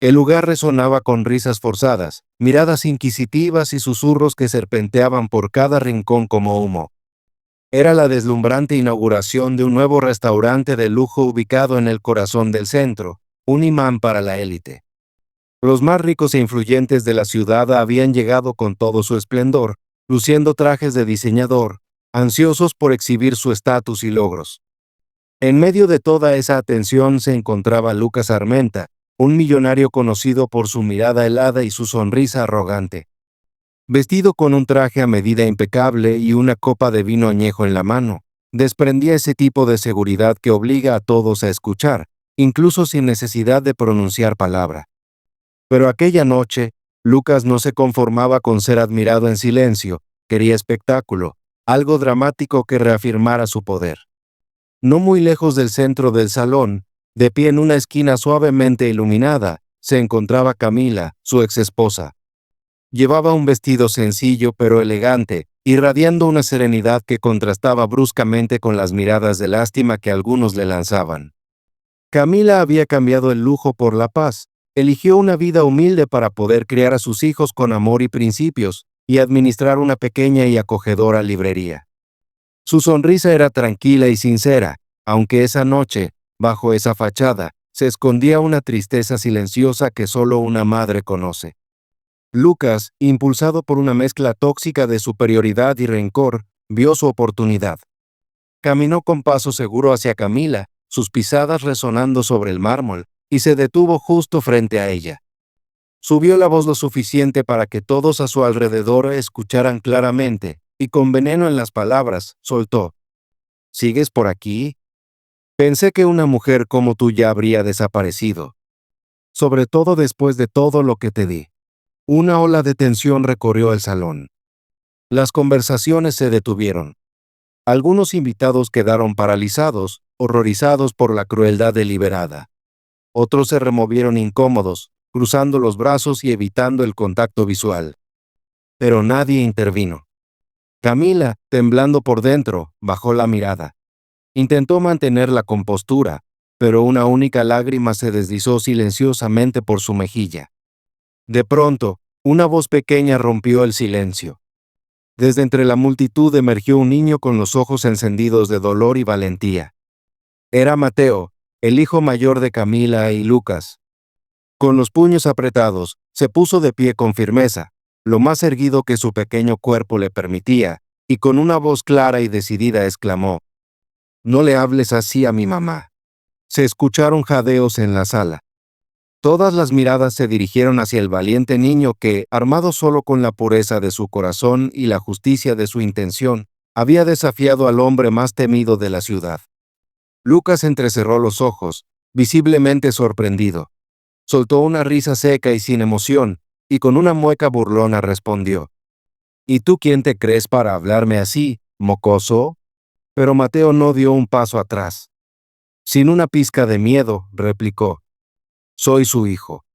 El lugar resonaba con risas forzadas, miradas inquisitivas y susurros que serpenteaban por cada rincón como humo. Era la deslumbrante inauguración de un nuevo restaurante de lujo ubicado en el corazón del centro, un imán para la élite. Los más ricos e influyentes de la ciudad habían llegado con todo su esplendor, luciendo trajes de diseñador, ansiosos por exhibir su estatus y logros. En medio de toda esa atención se encontraba Lucas Armenta, un millonario conocido por su mirada helada y su sonrisa arrogante. Vestido con un traje a medida impecable y una copa de vino añejo en la mano, desprendía ese tipo de seguridad que obliga a todos a escuchar, incluso sin necesidad de pronunciar palabra. Pero aquella noche, Lucas no se conformaba con ser admirado en silencio, quería espectáculo, algo dramático que reafirmara su poder. No muy lejos del centro del salón, de pie en una esquina suavemente iluminada, se encontraba Camila, su exesposa. Llevaba un vestido sencillo pero elegante, irradiando una serenidad que contrastaba bruscamente con las miradas de lástima que algunos le lanzaban. Camila había cambiado el lujo por la paz, eligió una vida humilde para poder criar a sus hijos con amor y principios, y administrar una pequeña y acogedora librería. Su sonrisa era tranquila y sincera, aunque esa noche, bajo esa fachada, se escondía una tristeza silenciosa que solo una madre conoce. Lucas, impulsado por una mezcla tóxica de superioridad y rencor, vio su oportunidad. Caminó con paso seguro hacia Camila, sus pisadas resonando sobre el mármol, y se detuvo justo frente a ella. Subió la voz lo suficiente para que todos a su alrededor escucharan claramente, y con veneno en las palabras, soltó: ¿Sigues por aquí? Pensé que una mujer como tú ya habría desaparecido. Sobre todo después de todo lo que te di. Una ola de tensión recorrió el salón. Las conversaciones se detuvieron. Algunos invitados quedaron paralizados, horrorizados por la crueldad deliberada. Otros se removieron incómodos, cruzando los brazos y evitando el contacto visual. Pero nadie intervino. Camila, temblando por dentro, bajó la mirada. Intentó mantener la compostura, pero una única lágrima se deslizó silenciosamente por su mejilla. De pronto, una voz pequeña rompió el silencio. Desde entre la multitud emergió un niño con los ojos encendidos de dolor y valentía. Era Mateo, el hijo mayor de Camila y Lucas. Con los puños apretados, se puso de pie con firmeza, lo más erguido que su pequeño cuerpo le permitía, y con una voz clara y decidida exclamó: «No le hables así a mi mamá». Se escucharon jadeos en la sala. Todas las miradas se dirigieron hacia el valiente niño que, armado solo con la pureza de su corazón y la justicia de su intención, había desafiado al hombre más temido de la ciudad. Lucas entrecerró los ojos, visiblemente sorprendido. Soltó una risa seca y sin emoción, y con una mueca burlona respondió: «¿Y tú quién te crees para hablarme así, mocoso?». Pero Mateo no dio un paso atrás. Sin una pizca de miedo, replicó: «Soy su hijo.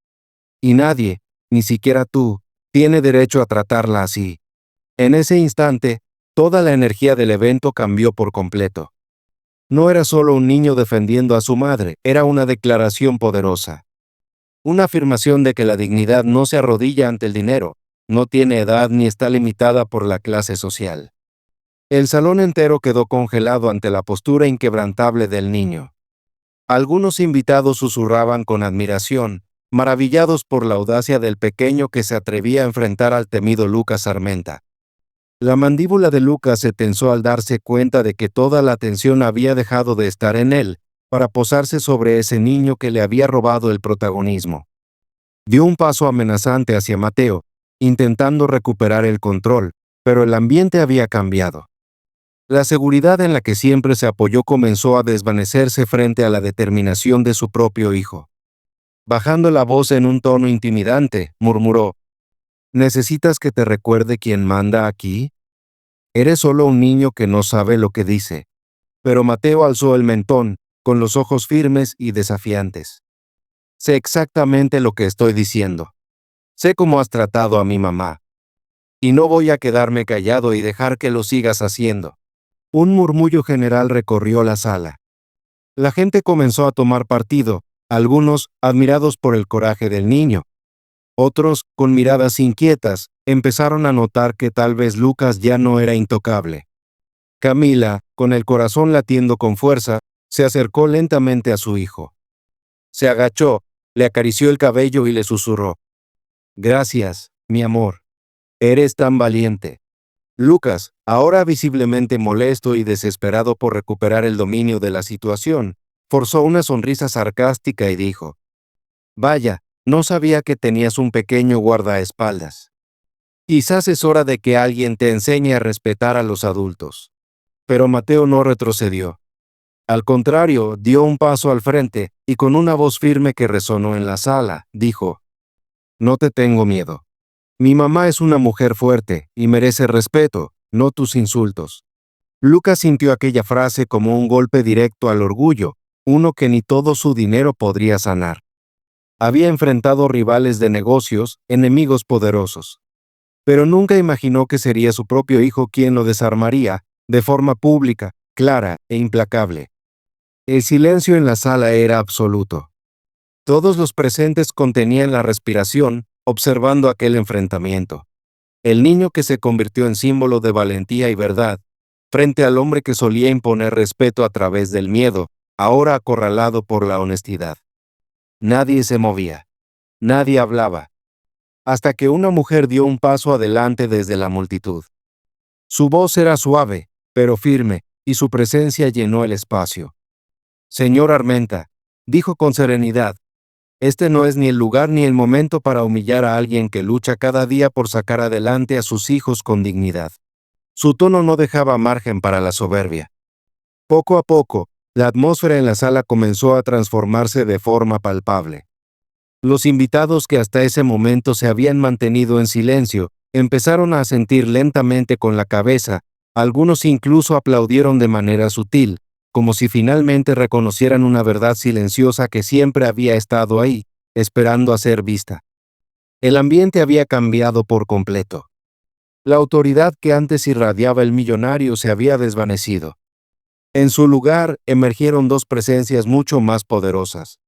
Y nadie, ni siquiera tú, tiene derecho a tratarla así». En ese instante, toda la energía del evento cambió por completo. No era solo un niño defendiendo a su madre, era una declaración poderosa. Una afirmación de que la dignidad no se arrodilla ante el dinero, no tiene edad ni está limitada por la clase social. El salón entero quedó congelado ante la postura inquebrantable del niño. Algunos invitados susurraban con admiración, maravillados por la audacia del pequeño que se atrevía a enfrentar al temido Lucas Armenta. La mandíbula de Lucas se tensó al darse cuenta de que toda la atención había dejado de estar en él, para posarse sobre ese niño que le había robado el protagonismo. Dio un paso amenazante hacia Mateo, intentando recuperar el control, pero el ambiente había cambiado. La seguridad en la que siempre se apoyó comenzó a desvanecerse frente a la determinación de su propio hijo. Bajando la voz en un tono intimidante, murmuró: «¿Necesitas que te recuerde quién manda aquí? Eres solo un niño que no sabe lo que dice». Pero Mateo alzó el mentón, con los ojos firmes y desafiantes. «Sé exactamente lo que estoy diciendo. Sé cómo has tratado a mi mamá. Y no voy a quedarme callado y dejar que lo sigas haciendo». Un murmullo general recorrió la sala. La gente comenzó a tomar partido, Algunos, admirados por el coraje del niño. Otros, con miradas inquietas, empezaron a notar que tal vez Lucas ya no era intocable. Camila, con el corazón latiendo con fuerza, se acercó lentamente a su hijo. Se agachó, le acarició el cabello y le susurró: «Gracias, mi amor. Eres tan valiente». Lucas, ahora visiblemente molesto y desesperado por recuperar el dominio de la situación, forzó una sonrisa sarcástica y dijo: «Vaya, no sabía que tenías un pequeño guardaespaldas. Quizás es hora de que alguien te enseñe a respetar a los adultos». Pero Mateo no retrocedió. Al contrario, dio un paso al frente y con una voz firme que resonó en la sala, dijo: «No te tengo miedo. Mi mamá es una mujer fuerte y merece respeto, no tus insultos». Lucas sintió aquella frase como un golpe directo al orgullo, uno que ni todo su dinero podría sanar. Había enfrentado rivales de negocios, enemigos poderosos. Pero nunca imaginó que sería su propio hijo quien lo desarmaría, de forma pública, clara e implacable. El silencio en la sala era absoluto. Todos los presentes contenían la respiración, observando aquel enfrentamiento. El niño que se convirtió en símbolo de valentía y verdad, frente al hombre que solía imponer respeto a través del miedo, ahora acorralado por la honestidad. Nadie se movía. Nadie hablaba. Hasta que una mujer dio un paso adelante desde la multitud. Su voz era suave, pero firme, y su presencia llenó el espacio. «Señor Armenta», dijo con serenidad, «este no es ni el lugar ni el momento para humillar a alguien que lucha cada día por sacar adelante a sus hijos con dignidad». Su tono no dejaba margen para la soberbia. Poco a poco, la atmósfera en la sala comenzó a transformarse de forma palpable. Los invitados que hasta ese momento se habían mantenido en silencio, empezaron a asentir lentamente con la cabeza, algunos incluso aplaudieron de manera sutil, como si finalmente reconocieran una verdad silenciosa que siempre había estado ahí, esperando a ser vista. El ambiente había cambiado por completo. La autoridad que antes irradiaba el millonario se había desvanecido. En su lugar, emergieron dos presencias mucho más poderosas: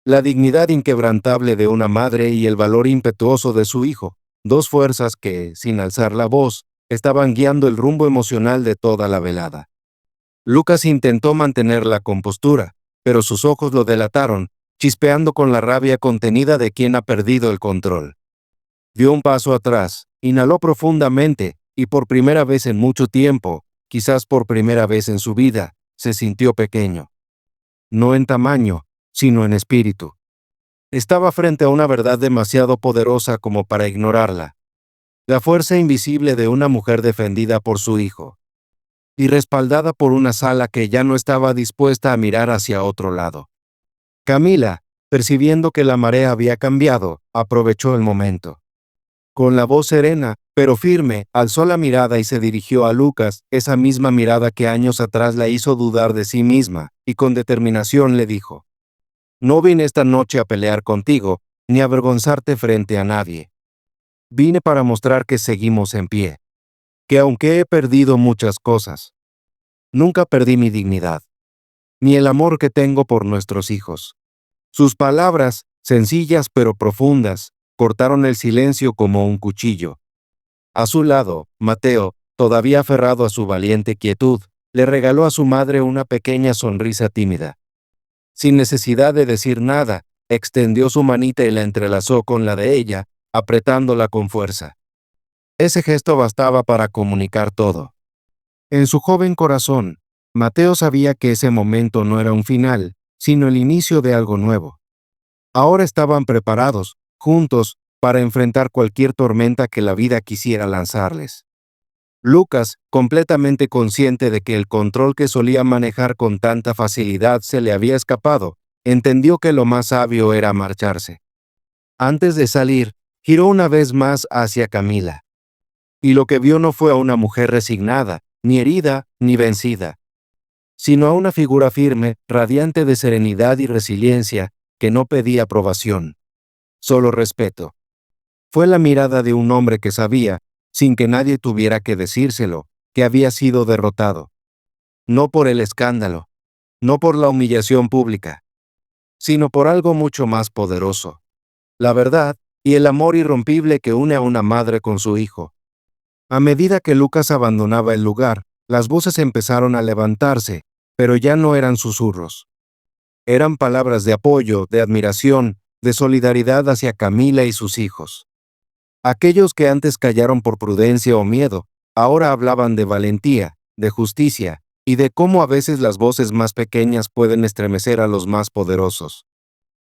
la dignidad inquebrantable de una madre y el valor impetuoso de su hijo, dos fuerzas que, sin alzar la voz, estaban guiando el rumbo emocional de toda la velada. Lucas intentó mantener la compostura, pero sus ojos lo delataron, chispeando con la rabia contenida de quien ha perdido el control. Dio un paso atrás, inhaló profundamente, y por primera vez en mucho tiempo, quizás por primera vez en su vida, se sintió pequeño. No en tamaño, sino en espíritu. Estaba frente a una verdad demasiado poderosa como para ignorarla. La fuerza invisible de una mujer defendida por su hijo. Y respaldada por una sala que ya no estaba dispuesta a mirar hacia otro lado. Camila, percibiendo que la marea había cambiado, aprovechó el momento. Con la voz serena, pero firme, alzó la mirada y se dirigió a Lucas, esa misma mirada que años atrás la hizo dudar de sí misma, y con determinación le dijo: «No vine esta noche a pelear contigo, ni a avergonzarte frente a nadie. Vine para mostrar que seguimos en pie. Que aunque he perdido muchas cosas, nunca perdí mi dignidad, ni el amor que tengo por nuestros hijos». Sus palabras, sencillas pero profundas, cortaron el silencio como un cuchillo. A su lado, Mateo, todavía aferrado a su valiente quietud, le regaló a su madre una pequeña sonrisa tímida. Sin necesidad de decir nada, extendió su manita y la entrelazó con la de ella, apretándola con fuerza. Ese gesto bastaba para comunicar todo. En su joven corazón, Mateo sabía que ese momento no era un final, sino el inicio de algo nuevo. Ahora estaban preparados, juntos, para enfrentar cualquier tormenta que la vida quisiera lanzarles. Lucas, completamente consciente de que el control que solía manejar con tanta facilidad se le había escapado, entendió que lo más sabio era marcharse. Antes de salir, giró una vez más hacia Camila. Y lo que vio no fue a una mujer resignada, ni herida, ni vencida, sino a una figura firme, radiante de serenidad y resiliencia, que no pedía aprobación, solo respeto. Fue la mirada de un hombre que sabía, sin que nadie tuviera que decírselo, que había sido derrotado. No por el escándalo, no por la humillación pública, sino por algo mucho más poderoso: la verdad y el amor irrompible que une a una madre con su hijo. A medida que Lucas abandonaba el lugar, las voces empezaron a levantarse, pero ya no eran susurros. Eran palabras de apoyo, de admiración, de solidaridad hacia Camila y sus hijos. Aquellos que antes callaron por prudencia o miedo, ahora hablaban de valentía, de justicia, y de cómo a veces las voces más pequeñas pueden estremecer a los más poderosos.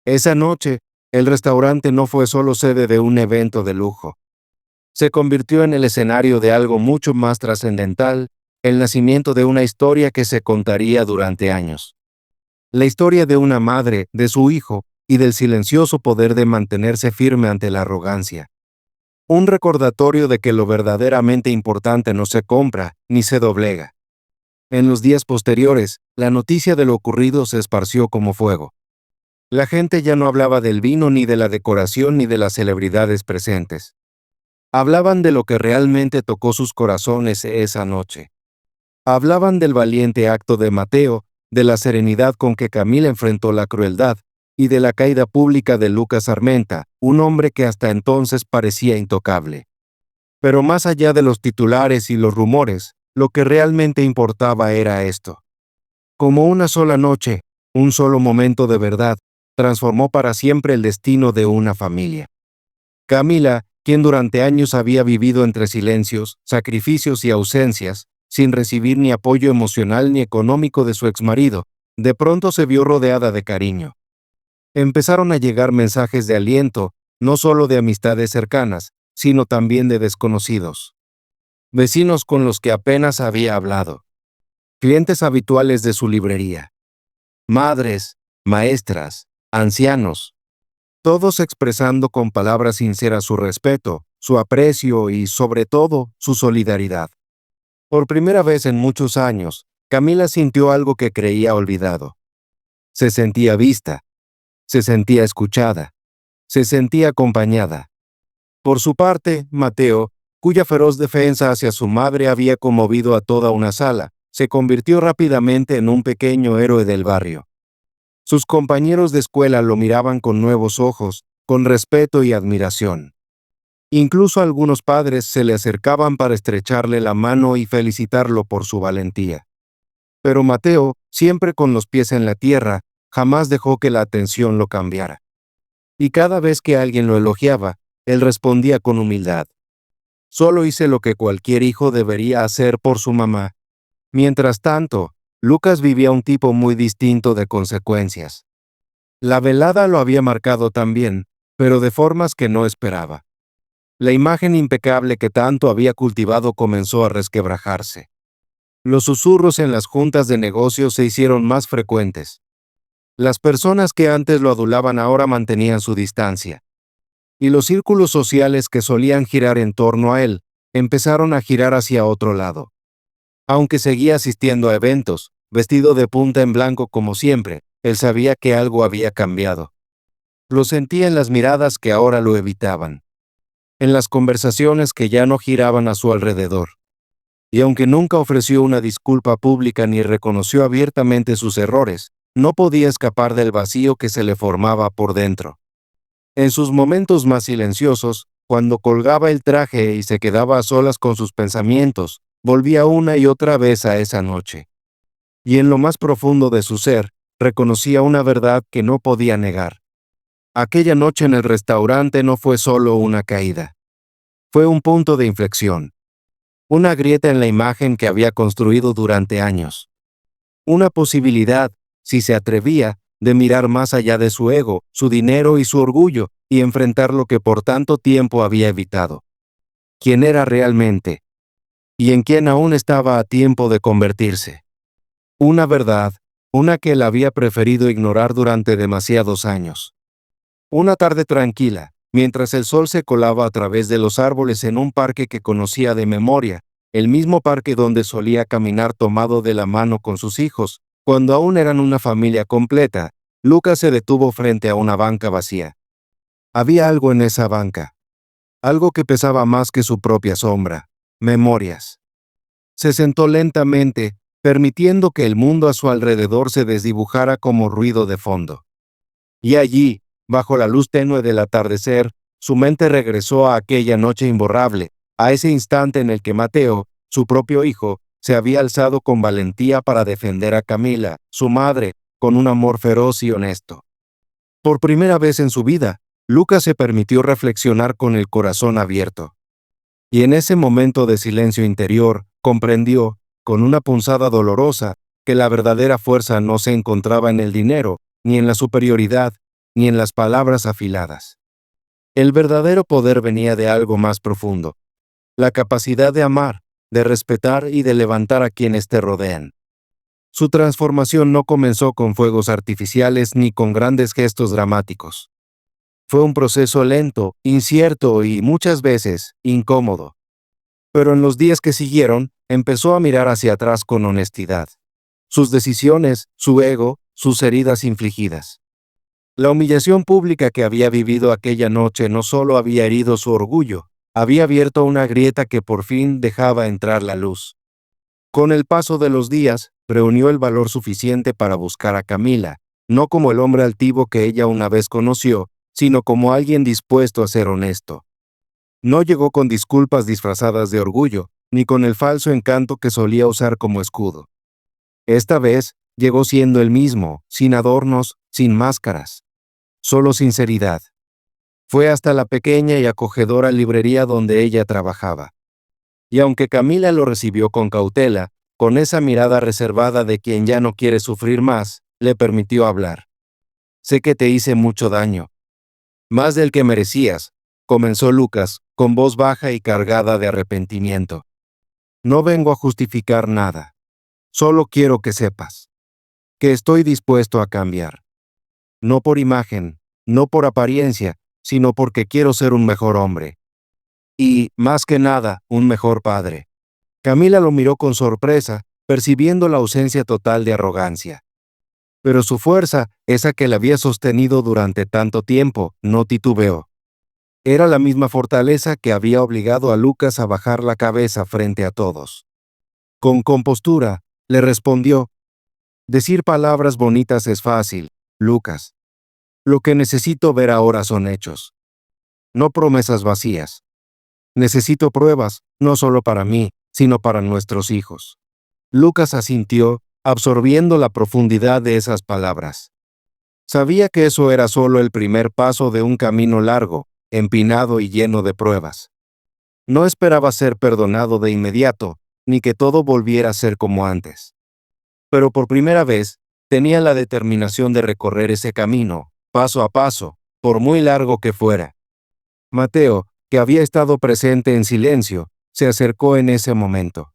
Esa noche, el restaurante no fue solo sede de un evento de lujo. Se convirtió en el escenario de algo mucho más trascendental: el nacimiento de una historia que se contaría durante años. La historia de una madre, de su hijo, y del silencioso poder de mantenerse firme ante la arrogancia. Un recordatorio de que lo verdaderamente importante no se compra, ni se doblega. En los días posteriores, la noticia de lo ocurrido se esparció como fuego. La gente ya no hablaba del vino, ni de la decoración, ni de las celebridades presentes. Hablaban de lo que realmente tocó sus corazones esa noche. Hablaban del valiente acto de Mateo, de la serenidad con que Camila enfrentó la crueldad, y de la caída pública de Lucas Armenta, un hombre que hasta entonces parecía intocable. Pero más allá de los titulares y los rumores, lo que realmente importaba era esto: como una sola noche, un solo momento de verdad, transformó para siempre el destino de una familia. Camila, quien durante años había vivido entre silencios, sacrificios y ausencias, sin recibir ni apoyo emocional ni económico de su exmarido, de pronto se vio rodeada de cariño. Empezaron a llegar mensajes de aliento, no solo de amistades cercanas, sino también de desconocidos. Vecinos con los que apenas había hablado. Clientes habituales de su librería. Madres, maestras, ancianos. Todos expresando con palabras sinceras su respeto, su aprecio y, sobre todo, su solidaridad. Por primera vez en muchos años, Camila sintió algo que creía olvidado. Se sentía vista. Se sentía escuchada. Se sentía acompañada. Por su parte, Mateo, cuya feroz defensa hacia su madre había conmovido a toda una sala, se convirtió rápidamente en un pequeño héroe del barrio. Sus compañeros de escuela lo miraban con nuevos ojos, con respeto y admiración. Incluso algunos padres se le acercaban para estrecharle la mano y felicitarlo por su valentía. Pero Mateo, siempre con los pies en la tierra, jamás dejó que la atención lo cambiara. Y cada vez que alguien lo elogiaba, él respondía con humildad: solo hice lo que cualquier hijo debería hacer por su mamá. Mientras tanto, Lucas vivía un tipo muy distinto de consecuencias. La velada lo había marcado también, pero de formas que no esperaba. La imagen impecable que tanto había cultivado comenzó a resquebrajarse. Los susurros en las juntas de negocios se hicieron más frecuentes. Las personas que antes lo adulaban ahora mantenían su distancia. Y los círculos sociales que solían girar en torno a él, empezaron a girar hacia otro lado. Aunque seguía asistiendo a eventos, vestido de punta en blanco como siempre, él sabía que algo había cambiado. Lo sentía en las miradas que ahora lo evitaban, en las conversaciones que ya no giraban a su alrededor. Y aunque nunca ofreció una disculpa pública ni reconoció abiertamente sus errores, no podía escapar del vacío que se le formaba por dentro. En sus momentos más silenciosos, cuando colgaba el traje y se quedaba a solas con sus pensamientos, volvía una y otra vez a esa noche. Y en lo más profundo de su ser, reconocía una verdad que no podía negar. Aquella noche en el restaurante no fue solo una caída. Fue un punto de inflexión. Una grieta en la imagen que había construido durante años. Una posibilidad, si se atrevía, de mirar más allá de su ego, su dinero y su orgullo, y enfrentar lo que por tanto tiempo había evitado. ¿Quién era realmente? Y en quién aún estaba a tiempo de convertirse. Una verdad, una que él había preferido ignorar durante demasiados años. Una tarde tranquila, mientras el sol se colaba a través de los árboles en un parque que conocía de memoria, el mismo parque donde solía caminar tomado de la mano con sus hijos, cuando aún eran una familia completa, Lucas se detuvo frente a una banca vacía. Había algo en esa banca. Algo que pesaba más que su propia sombra: memorias. Se sentó lentamente, permitiendo que el mundo a su alrededor se desdibujara como ruido de fondo. Y allí, bajo la luz tenue del atardecer, su mente regresó a aquella noche imborrable, a ese instante en el que Mateo, su propio hijo, se había alzado con valentía para defender a Camila, su madre, con un amor feroz y honesto. Por primera vez en su vida, Lucas se permitió reflexionar con el corazón abierto. Y en ese momento de silencio interior, comprendió, con una punzada dolorosa, que la verdadera fuerza no se encontraba en el dinero, ni en la superioridad, ni en las palabras afiladas. El verdadero poder venía de algo más profundo: la capacidad de amar, de respetar y de levantar a quienes te rodean. Su transformación no comenzó con fuegos artificiales ni con grandes gestos dramáticos. Fue un proceso lento, incierto y, muchas veces, incómodo. Pero en los días que siguieron, empezó a mirar hacia atrás con honestidad. Sus decisiones, su ego, sus heridas infligidas. La humillación pública que había vivido aquella noche no solo había herido su orgullo, había abierto una grieta que por fin dejaba entrar la luz. Con el paso de los días, reunió el valor suficiente para buscar a Camila, no como el hombre altivo que ella una vez conoció, sino como alguien dispuesto a ser honesto. No llegó con disculpas disfrazadas de orgullo, ni con el falso encanto que solía usar como escudo. Esta vez, llegó siendo el mismo, sin adornos, sin máscaras. Solo sinceridad. Fue hasta la pequeña y acogedora librería donde ella trabajaba. Y aunque Camila lo recibió con cautela, con esa mirada reservada de quien ya no quiere sufrir más, le permitió hablar. Sé que te hice mucho daño. Más del que merecías, comenzó Lucas, con voz baja y cargada de arrepentimiento. No vengo a justificar nada. Solo quiero que sepas que estoy dispuesto a cambiar. No por imagen, no por apariencia, sino porque quiero ser un mejor hombre. Y, más que nada, un mejor padre. Camila lo miró con sorpresa, percibiendo la ausencia total de arrogancia. Pero su fuerza, esa que la había sostenido durante tanto tiempo, no titubeó. Era la misma fortaleza que había obligado a Lucas a bajar la cabeza frente a todos. Con compostura, le respondió: decir palabras bonitas es fácil, Lucas. Lo que necesito ver ahora son hechos. No promesas vacías. Necesito pruebas, no solo para mí, sino para nuestros hijos. Lucas asintió, absorbiendo la profundidad de esas palabras. Sabía que eso era solo el primer paso de un camino largo, empinado y lleno de pruebas. No esperaba ser perdonado de inmediato, ni que todo volviera a ser como antes. Pero por primera vez, tenía la determinación de recorrer ese camino, paso a paso, por muy largo que fuera. Mateo, que había estado presente en silencio, se acercó en ese momento.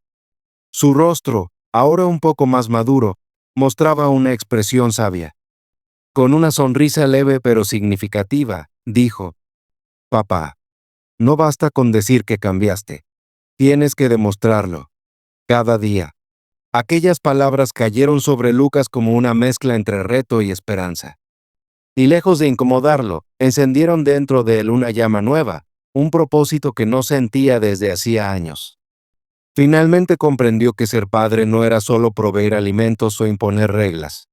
Su rostro, ahora un poco más maduro, mostraba una expresión sabia. Con una sonrisa leve pero significativa, dijo: Papá, no basta con decir que cambiaste. Tienes que demostrarlo. Cada día. Aquellas palabras cayeron sobre Lucas como una mezcla entre reto y esperanza. Y lejos de incomodarlo, encendieron dentro de él una llama nueva, un propósito que no sentía desde hacía años. Finalmente comprendió que ser padre no era solo proveer alimentos o imponer reglas.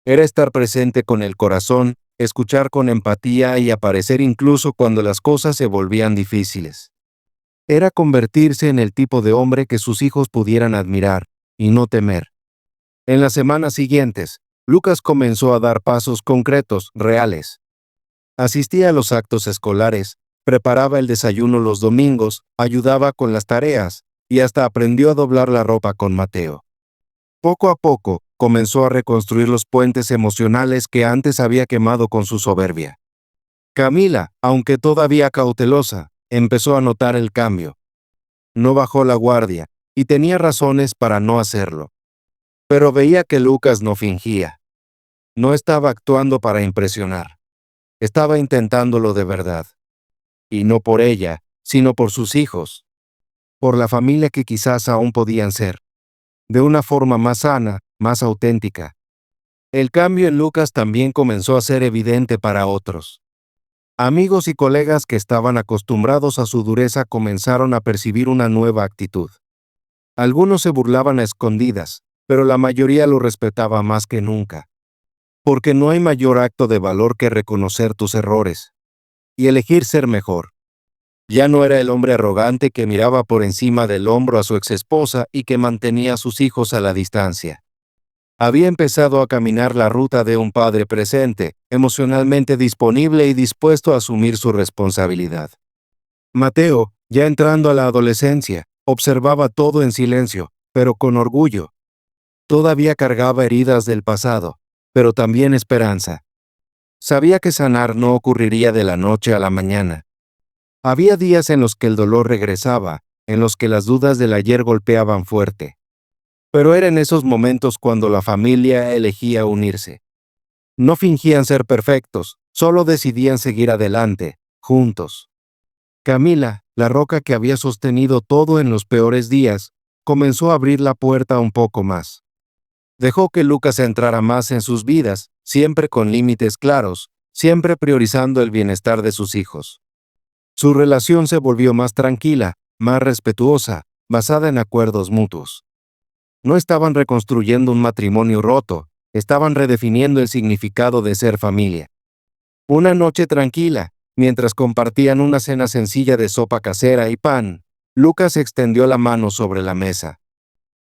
Era estar presente con el corazón, escuchar con empatía y aparecer incluso cuando las cosas se volvían difíciles. Era convertirse en el tipo de hombre que sus hijos pudieran admirar, y no temer. En las semanas siguientes, Lucas comenzó a dar pasos concretos, reales. Asistía a los actos escolares, preparaba el desayuno los domingos, ayudaba con las tareas, y hasta aprendió a doblar la ropa con Mateo. Poco a poco, comenzó a reconstruir los puentes emocionales que antes había quemado con su soberbia. Camila, aunque todavía cautelosa, empezó a notar el cambio. No bajó la guardia, y tenía razones para no hacerlo. Pero veía que Lucas no fingía. No estaba actuando para impresionar. Estaba intentándolo de verdad. Y no por ella, sino por sus hijos. Por la familia que quizás aún podían ser. De una forma más sana, más auténtica. El cambio en Lucas también comenzó a ser evidente para otros. Amigos y colegas que estaban acostumbrados a su dureza comenzaron a percibir una nueva actitud. Algunos se burlaban a escondidas, pero la mayoría lo respetaba más que nunca. porque no hay mayor acto de valor que reconocer tus errores y elegir ser mejor. Ya no era el hombre arrogante que miraba por encima del hombro a su exesposa y que mantenía a sus hijos a la distancia. Había empezado a caminar la ruta de un padre presente, emocionalmente disponible y dispuesto a asumir su responsabilidad. Mateo, ya entrando a la adolescencia, observaba todo en silencio, pero con orgullo. Todavía cargaba heridas del pasado, pero también esperanza. Sabía que sanar no ocurriría de la noche a la mañana. Había días en los que el dolor regresaba, en los que las dudas del ayer golpeaban fuerte. Pero era en esos momentos cuando la familia elegía unirse. No fingían ser perfectos, solo decidían seguir adelante, juntos. Camila, la roca que había sostenido todo en los peores días, comenzó a abrir la puerta un poco más. Dejó que Lucas entrara más en sus vidas, siempre con límites claros, siempre priorizando el bienestar de sus hijos. Su relación se volvió más tranquila, más respetuosa, basada en acuerdos mutuos. No estaban reconstruyendo un matrimonio roto, estaban redefiniendo el significado de ser familia. Una noche tranquila, mientras compartían una cena sencilla de sopa casera y pan, Lucas extendió la mano sobre la mesa.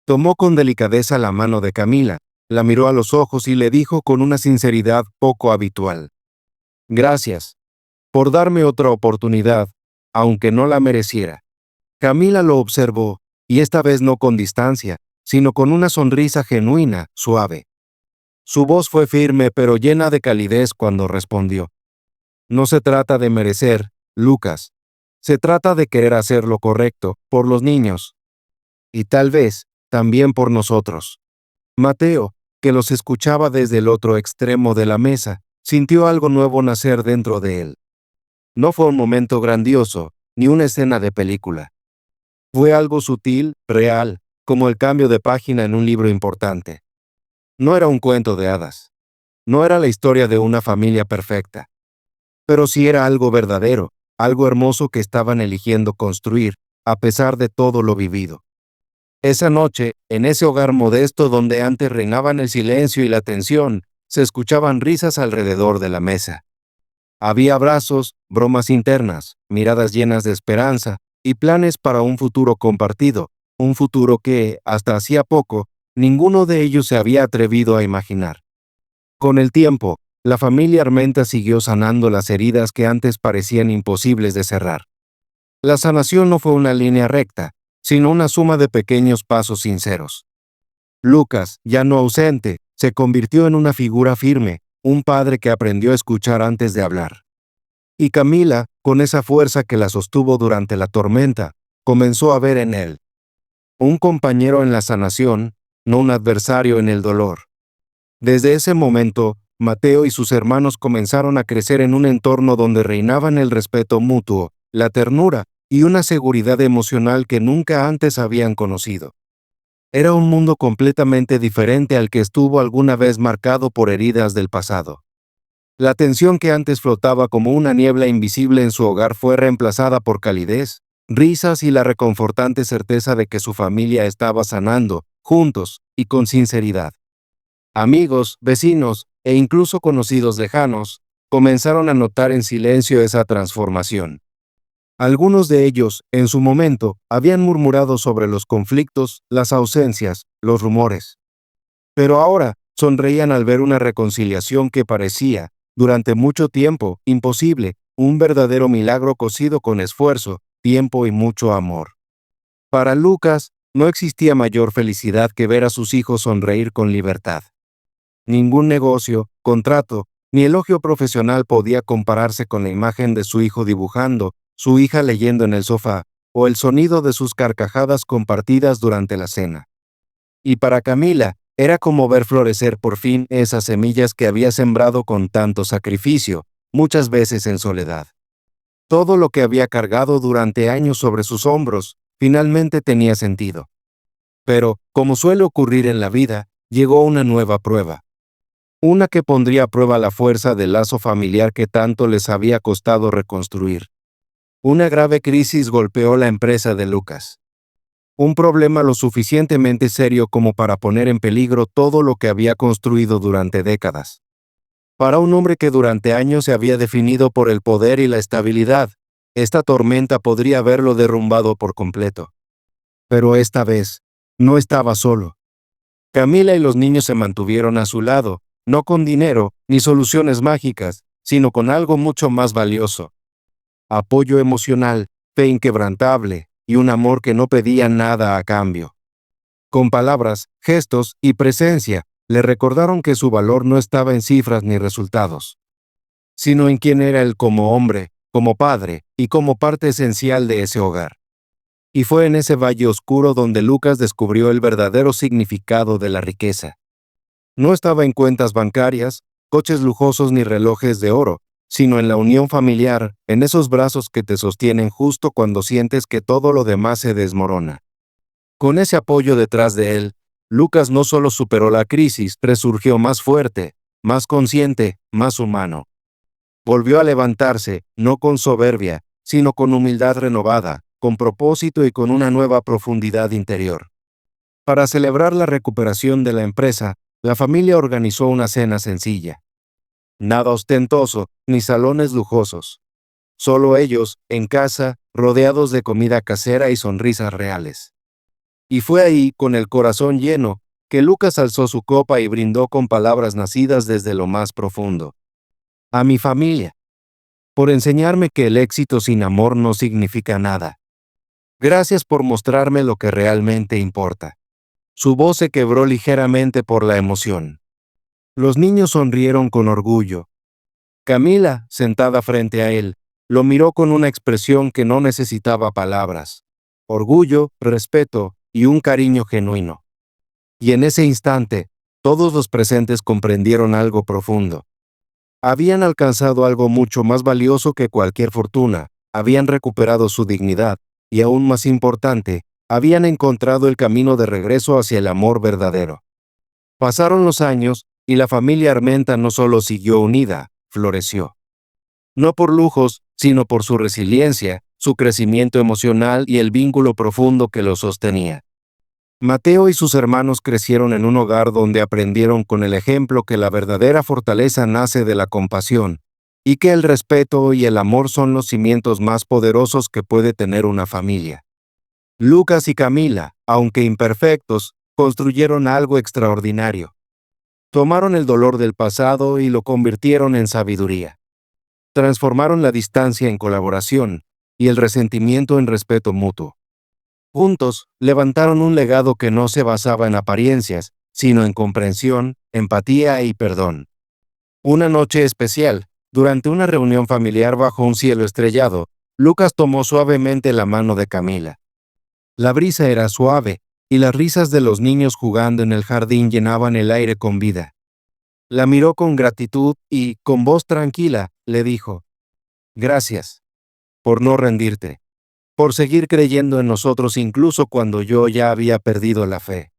Tomó con delicadeza la mano de Camila, la miró a los ojos y le dijo con una sinceridad poco habitual: «Gracias por darme otra oportunidad, aunque no la mereciera». Camila lo observó, y esta vez no con distancia, sino con una sonrisa genuina, suave. Su voz fue firme pero llena de calidez cuando respondió: «No se trata de merecer, Lucas. Se trata de querer hacer lo correcto, por los niños. Y tal vez, también por nosotros». Mateo, que los escuchaba desde el otro extremo de la mesa, sintió algo nuevo nacer dentro de él. No fue un momento grandioso, ni una escena de película. Fue algo sutil, real, como el cambio de página en un libro importante. No era un cuento de hadas. No era la historia de una familia perfecta. Pero sí era algo verdadero, algo hermoso que estaban eligiendo construir, a pesar de todo lo vivido. Esa noche, en ese hogar modesto donde antes reinaban el silencio y la tensión, se escuchaban risas alrededor de la mesa. Había abrazos, bromas internas, miradas llenas de esperanza y planes para un futuro compartido, un futuro que, hasta hacía poco, ninguno de ellos se había atrevido a imaginar. Con el tiempo, la familia Armenta siguió sanando las heridas que antes parecían imposibles de cerrar. La sanación no fue una línea recta, sino una suma de pequeños pasos sinceros. Lucas, ya no ausente, se convirtió en una figura firme, un padre que aprendió a escuchar antes de hablar. Y Camila, con esa fuerza que la sostuvo durante la tormenta, comenzó a ver en él un compañero en la sanación, no un adversario en el dolor. Desde ese momento, Mateo y sus hermanos comenzaron a crecer en un entorno donde reinaban el respeto mutuo, la ternura y una seguridad emocional que nunca antes habían conocido. Era un mundo completamente diferente al que estuvo alguna vez marcado por heridas del pasado. La tensión que antes flotaba como una niebla invisible en su hogar fue reemplazada por calidez, risas y la reconfortante certeza de que su familia estaba sanando, juntos y con sinceridad. Amigos, vecinos e incluso conocidos lejanos comenzaron a notar en silencio esa transformación. Algunos de ellos, en su momento, habían murmurado sobre los conflictos, las ausencias, los rumores. Pero ahora sonreían al ver una reconciliación que parecía, durante mucho tiempo, imposible, un verdadero milagro cosido con esfuerzo, tiempo y mucho amor. Para Lucas, no existía mayor felicidad que ver a sus hijos sonreír con libertad. Ningún negocio, contrato, ni elogio profesional podía compararse con la imagen de su hijo dibujando, su hija leyendo en el sofá, o el sonido de sus carcajadas compartidas durante la cena. Y para Camila, era como ver florecer por fin esas semillas que había sembrado con tanto sacrificio, muchas veces en soledad. Todo lo que había cargado durante años sobre sus hombros, finalmente tenía sentido. Pero, como suele ocurrir en la vida, llegó una nueva prueba. Una que pondría a prueba la fuerza del lazo familiar que tanto les había costado reconstruir. Una grave crisis golpeó la empresa de Lucas. Un problema lo suficientemente serio como para poner en peligro todo lo que había construido durante décadas. Para un hombre que durante años se había definido por el poder y la estabilidad, esta tormenta podría haberlo derrumbado por completo. Pero esta vez, no estaba solo. Camila y los niños se mantuvieron a su lado, no con dinero ni soluciones mágicas, sino con algo mucho más valioso. Apoyo emocional, fe inquebrantable y un amor que no pedía nada a cambio. Con palabras, gestos y presencia, le recordaron que su valor no estaba en cifras ni resultados, sino en quién era él como hombre, como padre y como parte esencial de ese hogar. Y fue en ese valle oscuro donde Lucas descubrió el verdadero significado de la riqueza. No estaba en cuentas bancarias, coches lujosos ni relojes de oro, sino en la unión familiar, en esos brazos que te sostienen justo cuando sientes que todo lo demás se desmorona. Con ese apoyo detrás de él, Lucas no solo superó la crisis, resurgió más fuerte, más consciente, más humano. Volvió a levantarse, no con soberbia, sino con humildad renovada, con propósito y con una nueva profundidad interior. Para celebrar la recuperación de la empresa, la familia organizó una cena sencilla. Nada ostentoso, ni salones lujosos. Solo ellos, en casa, rodeados de comida casera y sonrisas reales. Y fue ahí, con el corazón lleno, que Lucas alzó su copa y brindó con palabras nacidas desde lo más profundo. A mi familia. Por enseñarme que el éxito sin amor no significa nada. Gracias por mostrarme lo que realmente importa. Su voz se quebró ligeramente por la emoción. Los niños sonrieron con orgullo. Camila, sentada frente a él, lo miró con una expresión que no necesitaba palabras. Orgullo, respeto y un cariño genuino. Y en ese instante, todos los presentes comprendieron algo profundo. Habían alcanzado algo mucho más valioso que cualquier fortuna, habían recuperado su dignidad, y aún más importante, habían encontrado el camino de regreso hacia el amor verdadero. Pasaron los años, y la familia Armenta no solo siguió unida, floreció. No por lujos, sino por su resiliencia, su crecimiento emocional y el vínculo profundo que los sostenía. Mateo y sus hermanos crecieron en un hogar donde aprendieron con el ejemplo que la verdadera fortaleza nace de la compasión, y que el respeto y el amor son los cimientos más poderosos que puede tener una familia. Lucas y Camila, aunque imperfectos, construyeron algo extraordinario. Tomaron el dolor del pasado y lo convirtieron en sabiduría. Transformaron la distancia en colaboración y el resentimiento en respeto mutuo. Juntos, levantaron un legado que no se basaba en apariencias, sino en comprensión, empatía y perdón. Una noche especial, durante una reunión familiar bajo un cielo estrellado, Lucas tomó suavemente la mano de Camila. La brisa era suave, y las risas de los niños jugando en el jardín llenaban el aire con vida. La miró con gratitud y, con voz tranquila, le dijo: «Gracias por no rendirte, por seguir creyendo en nosotros incluso cuando yo ya había perdido la fe».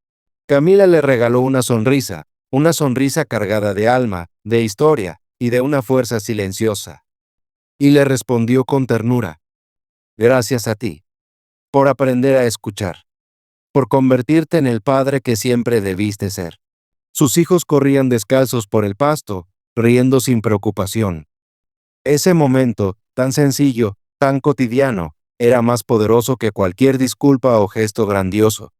Camila le regaló una sonrisa cargada de alma, de historia y de una fuerza silenciosa. Y le respondió con ternura: «Gracias a ti, por aprender a escuchar, por convertirte en el padre que siempre debiste ser». Sus hijos corrían descalzos por el pasto, riendo sin preocupación. Ese momento, tan sencillo, tan cotidiano, era más poderoso que cualquier disculpa o gesto grandioso.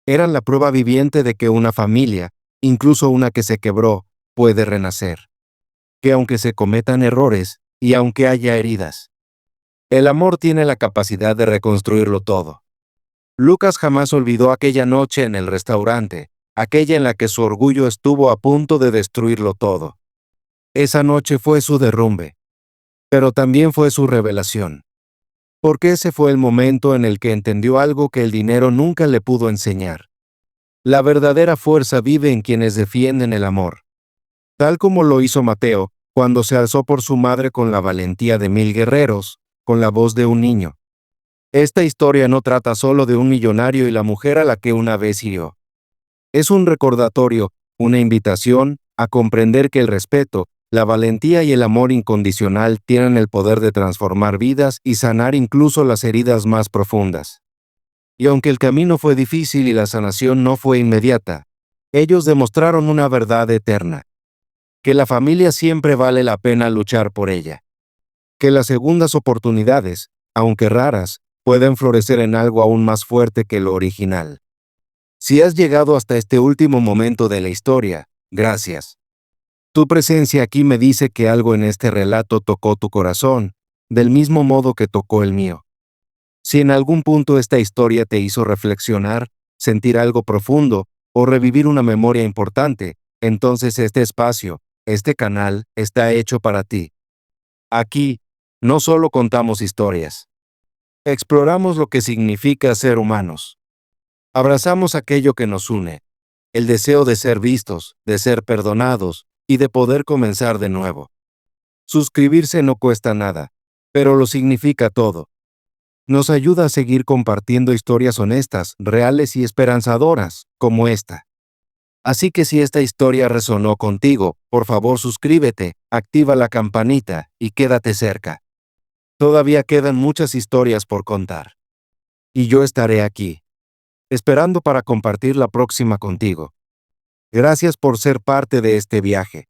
Eran la prueba viviente de que una familia, incluso una que se quebró, puede renacer. Que aunque se cometan errores, y aunque haya heridas, el amor tiene la capacidad de reconstruirlo todo. Lucas jamás olvidó aquella noche en el restaurante, aquella en la que su orgullo estuvo a punto de destruirlo todo. Esa noche fue su derrumbe, pero también fue su revelación. Porque ese fue el momento en el que entendió algo que el dinero nunca le pudo enseñar. La verdadera fuerza vive en quienes defienden el amor. Tal como lo hizo Mateo, cuando se alzó por su madre con la valentía de 1000 guerreros, con la voz de un niño. Esta historia no trata solo de un millonario y la mujer a la que una vez hirió. Es un recordatorio, una invitación a comprender que el respeto, la valentía y el amor incondicional tienen el poder de transformar vidas y sanar incluso las heridas más profundas. Y aunque el camino fue difícil y la sanación no fue inmediata, ellos demostraron una verdad eterna: que la familia siempre vale la pena luchar por ella. Que las segundas oportunidades, aunque raras, pueden florecer en algo aún más fuerte que lo original. Si has llegado hasta este último momento de la historia, gracias. Tu presencia aquí me dice que algo en este relato tocó tu corazón, del mismo modo que tocó el mío. Si en algún punto esta historia te hizo reflexionar, sentir algo profundo o revivir una memoria importante, entonces este espacio, este canal, está hecho para ti. Aquí, no solo contamos historias. Exploramos lo que significa ser humanos. Abrazamos aquello que nos une, el deseo de ser vistos, de ser perdonados y de poder comenzar de nuevo. Suscribirse no cuesta nada, pero lo significa todo. Nos ayuda a seguir compartiendo historias honestas, reales y esperanzadoras, como esta. Así que si esta historia resonó contigo, por favor suscríbete, activa la campanita y quédate cerca. Todavía quedan muchas historias por contar. Y yo estaré aquí, esperando para compartir la próxima contigo. Gracias por ser parte de este viaje.